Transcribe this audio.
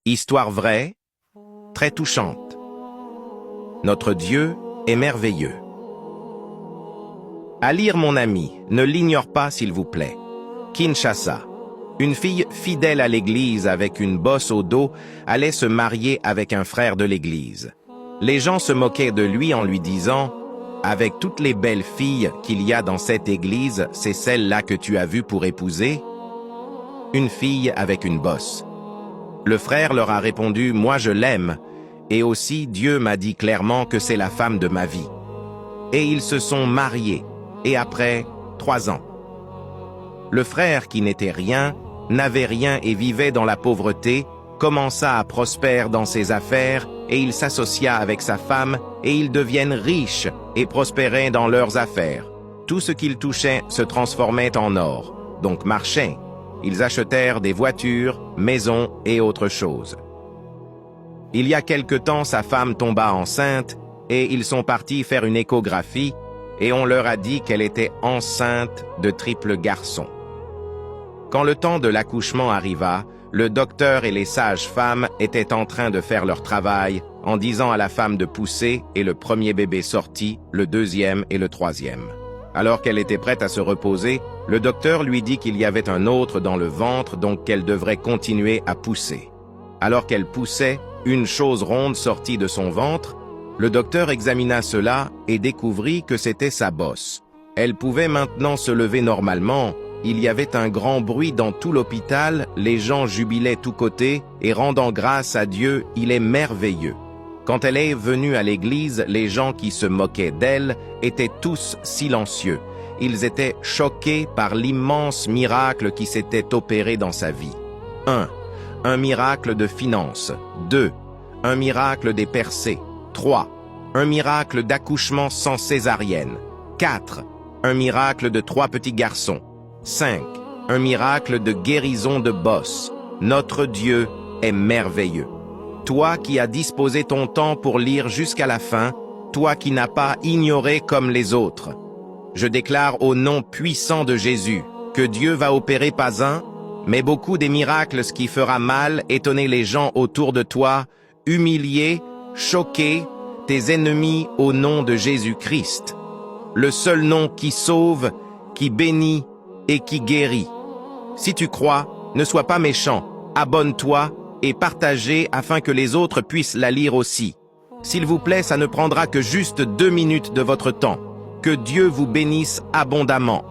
Histoire vraie, très touchante. Notre Dieu est merveilleux. À lire, mon ami, ne l'ignore pas s'il vous plaît. Kinshasa. Une fille fidèle à l'église avec une bosse au dos allait se marier avec un frère de l'église. Les gens se moquaient de lui en lui disant « Avec toutes les belles filles qu'il y a dans cette église, c'est celle-là que tu as vue pour épouser ?» Une fille avec une bosse. Le frère leur a répondu « Moi je l'aime, et aussi Dieu m'a dit clairement que c'est la femme de ma vie. » Et ils se sont mariés, et après 3 ans. Le frère qui n'était rien, n'avait rien et vivait dans la pauvreté, commença à prospérer dans ses affaires, et il s'associa avec sa femme, et ils deviennent riches et prospéraient dans leurs affaires. Tout ce qu'ils touchaient se transformait en or, donc marchait. Ils achetèrent des voitures, maisons et autres choses. Il y a quelque temps, sa femme tomba enceinte, et ils sont partis faire une échographie, et on leur a dit qu'elle était enceinte de triple garçons. Quand le temps de l'accouchement arriva, le docteur et les sages-femmes étaient en train de faire leur travail en disant à la femme de pousser et le premier bébé sortit, le deuxième et le troisième. Alors qu'elle était prête à se reposer, le docteur lui dit qu'il y avait un autre dans le ventre donc qu'elle devrait continuer à pousser. Alors qu'elle poussait, une chose ronde sortit de son ventre. Le docteur examina cela et découvrit que c'était sa bosse. Elle pouvait maintenant se lever normalement. Il y avait un grand bruit dans tout l'hôpital, les gens jubilaient tous côtés et rendant grâce à Dieu, il est merveilleux. Quand elle est venue à l'église, les gens qui se moquaient d'elle étaient tous silencieux. Ils étaient choqués par l'immense miracle qui s'était opéré dans sa vie. 1. Un miracle de finances. 2. Un miracle des percées. 3. Un miracle d'accouchement sans césarienne. 4. Un miracle de 3 petits garçons. 5. Un miracle de guérison de bosse. Notre Dieu est merveilleux. Toi qui as disposé ton temps pour lire jusqu'à la fin, toi qui n'as pas ignoré comme les autres. Je déclare au nom puissant de Jésus que Dieu va opérer pas un, mais beaucoup des miracles, ce qui fera mal, étonner les gens autour de toi, humilier, choquer tes ennemis au nom de Jésus-Christ. Le seul nom qui sauve, qui bénit et qui guérit. Si tu crois, ne sois pas méchant, abonne-toi et partagez afin que les autres puissent la lire aussi. S'il vous plaît, ça ne prendra que juste 2 minutes de votre temps. Que Dieu vous bénisse abondamment.